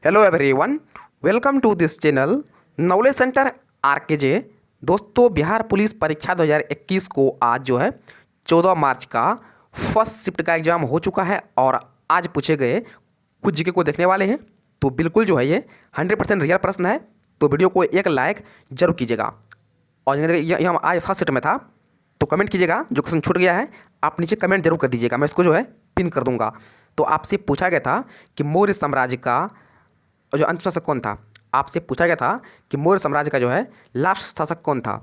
Hello everyone, welcome to this channel knowledge centre RKJ. दोस्तों, Bihar police परीक्षा 2021 को आज जो है 14 मार्च का फर्स्ट शिफ्ट का एग्ज़ाम हो चुका है और आज पूछे गए कुछ जीके को देखने वाले हैं। तो बिल्कुल जो है ये 100% रियल प्रश्न है, तो वीडियो को एक लाइक जरूर कीजिएगा। और ये हम आज फर्स्ट शिफ्ट में था तो कमेंट कीजिएगा, जो क्वेश्चन छूट गया है आप नीचे कमेंट जरूर कर दीजिएगा, मैं इसको जो है पिन कर दूंगा। तो आपसे पूछा गया था कि मौर्य साम्राज्य का जो अंतिम शासक कौन था। आपसे पूछा गया था कि मौर्य साम्राज्य का जो है लास्ट शासक कौन था।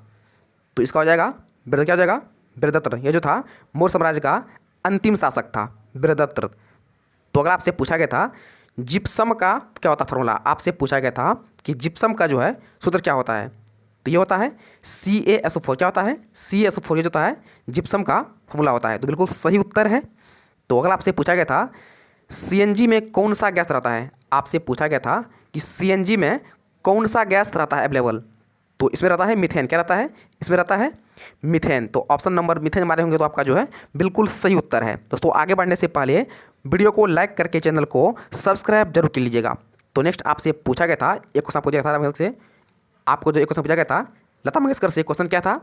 तो इसका हो जाएगा क्या हो जाएगा, बृहदत्त। ये जो था मौर्य साम्राज्य का अंतिम शासक था, बृहदत्त। तो अगर आपसे पूछा गया था जिप्सम का क्या होता फॉर्मूला, आपसे पूछा गया था कि जिप्सम का जो है सूत्र क्या होता है, तो ये होता है CaSO4। क्या होता है? CaSO4। ये जो होता है जिप्सम का फॉर्मूला होता है। तो बिल्कुल सही उत्तर है। तो अगर आपसे पूछा गया था CNG में कौन सा गैस रहता है, आपसे पूछा गया था कि CNG में कौन सा गैस रहता है अवेलेबल, तो इसमें रहता है मीथेन। क्या रहता है? इसमें रहता है मीथेन। तो ऑप्शन नंबर मीथेन हमारे होंगे, तो आपका जो है बिल्कुल सही उत्तर है। दोस्तों, आगे बढ़ने से पहले वीडियो को लाइक करके चैनल को सब्सक्राइब जरूर कर लीजिएगा। तो नेक्स्ट आपसे पूछा गया था एक क्वेश्चन पूछा गया था से, आपको जो एक क्वेश्चन पूछा गया था लता मंगेशकर से, क्वेश्चन क्या था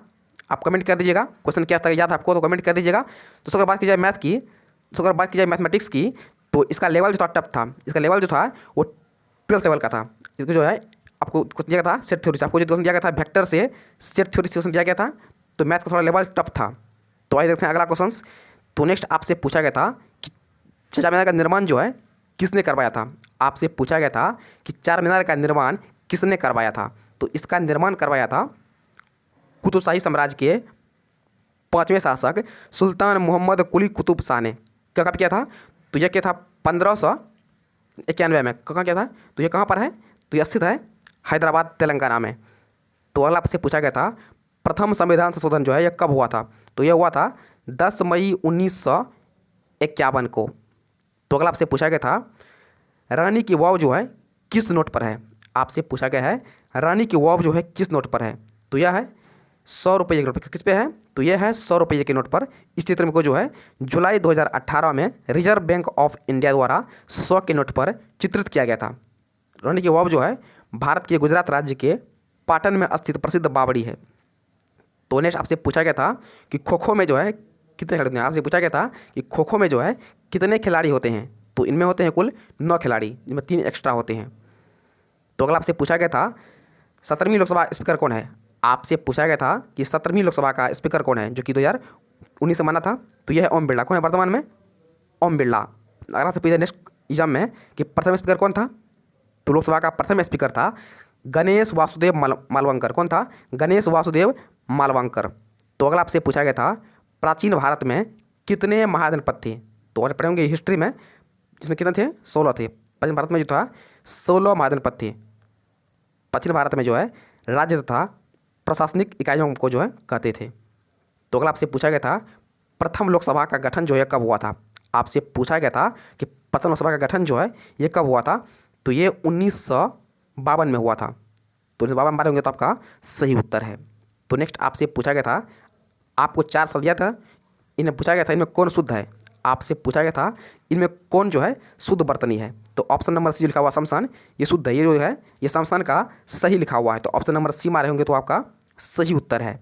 आप कमेंट कर दीजिएगा। क्वेश्चन क्या था याद आपको तो कमेंट कर दीजिएगा। दोस्तों, अगर बात की जाए मैथ की, दोस्तों अगर बात की जाए मैथमेटिक्स की, तो इसका लेवल जो था टफ था। इसका लेवल जो था वो 12th लेवल का था। इसको जो है आपको क्वेश्चन दिया गया था सेट थ्योरी से, आपको जो क्वेश्चन दिया गया था वेक्टर से सेट थ्योरी से क्वेश्चन दिया गया था, तो मैथ का थोड़ा लेवल टफ था। तो आइए देखते हैं अगला क्वेश्चन। तो नेक्स्ट आपसे पूछा गया था कि चार मीनार का निर्माण जो है किसने करवाया था। आपसे पूछा गया था कि चार मीनार का निर्माण किसने करवाया था। तो इसका निर्माण करवाया था कुतुब शाही साम्राज्य के 5वें शासक सुल्तान मोहम्मद कुली कुतुब शाह ने। क्या कब किया था? तो यह क्या था 1591 में। कहाँ क्या था? तो ये कहाँ पर है? तो यह स्थित है हैदराबाद तेलंगाना में। तो अगला आपसे पूछा गया था प्रथम संविधान संशोधन जो है यह कब हुआ था। तो यह हुआ था 10 मई 1951 को। तो अगला आपसे पूछा गया था रानी की वाव जो है किस नोट पर है। आपसे पूछा गया है रानी की वाव जो है किस नोट पर है। तो यह है 100 रुपये के नोट पर। किस पे है? तो यह है 100 रुपये के नोट पर। इस चित्र में को जो है जुलाई 2018 में रिजर्व बैंक ऑफ इंडिया द्वारा 100 के नोट पर चित्रित किया गया था। रानी की वाव जो है भारत के गुजरात राज्य के पाटन में स्थित प्रसिद्ध बावड़ी है। तो नेक्स्ट आपसे पूछा गया था कि खो खो में जो है कितने खिलाड़ी होते हैं। आपसे पूछा गया था कि खो खो में जो है कितने खिलाड़ी होते हैं। तो इनमें होते हैं कुल 9 खिलाड़ी, जिनमें 3 एक्स्ट्रा होते हैं। तो अगला आपसे पूछा गया था 17वीं लोकसभा स्पीकर कौन है। आपसे पूछा गया था कि 17वीं लोकसभा का स्पीकर कौन है, जो कि 2019 से माना था। तो यह है ओम बिरला। कौन है वर्तमान में? ओम बिरला। अगर आपसे पूछा नेक्स्ट एग्जाम में कि प्रथम स्पीकर कौन था, तो लोकसभा का प्रथम स्पीकर था गणेश वासुदेव मालवंकर। कौन था? गणेश वासुदेव मालवंकर। तो अगला आपसे पूछा गया था प्राचीन भारत में कितने महाजनपद थे। तो अगर पढ़ेंगे हिस्ट्री में, जिसमें कितने थे? 16 थे। प्राचीन भारत में जो था 16 महाजनपद थे। प्राचीन भारत में जो है राज्य तथा प्रशासनिक इकाइयों को जो है कहते थे। तो अगला आपसे पूछा गया था प्रथम लोकसभा का गठन जो है कब हुआ था। आपसे पूछा गया था कि प्रथम लोकसभा का गठन जो है ये कब हुआ था। तो ये 1952 में हुआ था। तो 1952 में होंगे तो आपका सही उत्तर है। तो नेक्स्ट आपसे पूछा गया था, आपको 4 सवाल दिया था, इन्हें पूछा गया था इनमें कौन शुद्ध है। आपसे पूछा गया था इनमें कौन जो है शुद्ध बर्तनी है। तो ऑप्शन नंबर सी जो लिखा हुआ शमशान ये शुद्ध है। ये जो है ये शमशान का सही लिखा हुआ है। तो ऑप्शन नंबर सी मारे होंगे तो आपका सही उत्तर है।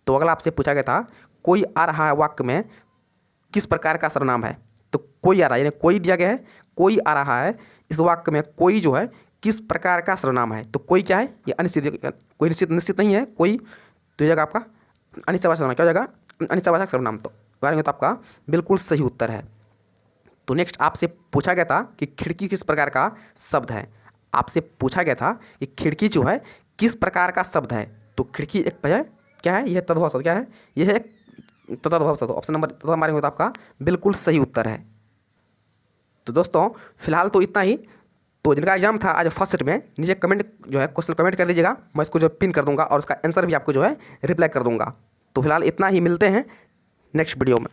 तो अगला आपसे पूछा गया था कोई आ रहा है वाक्य में किस प्रकार का सर्वनाम है। तो कोई आ रहा है, यानी कोई दिया गया है, कोई आ रहा है। इस वाक्य में कोई जो है किस प्रकार का सर्वनाम है। तो कोई क्या है? ये अनिश्चित, कोई निश्चित नहीं है कोई। तो जगह आपका अनिश्चयवाचक सर्वनाम। क्या हो जाएगा? अनिश्चयवाचक सर्वनाम। तो बारे तो आपका बिल्कुल सही उत्तर है। तो नेक्स्ट आपसे पूछा गया था कि खिड़की किस प्रकार का शब्द है। आपसे पूछा गया था कि खिड़की जो है किस प्रकार का शब्द है। तो खिड़की एक है क्या है? यह तद्भव शब्द। क्या है? यह है तद्भव शब्द। ऑप्शन नंबर तद्भव मारेंगे तो आपका बिल्कुल सही उत्तर है। तो दोस्तों, फिलहाल तो इतना ही। तो जिनका एग्जाम था आज फर्स्ट शिफ्ट में, नीचे कमेंट जो है क्वेश्चन कमेंट कर दीजिएगा, मैं इसको जो पिन कर दूंगा और उसका आंसर भी आपको जो है रिप्लाई कर दूंगा। तो फिलहाल इतना ही, मिलते हैं नेक्स्ट वीडियो में।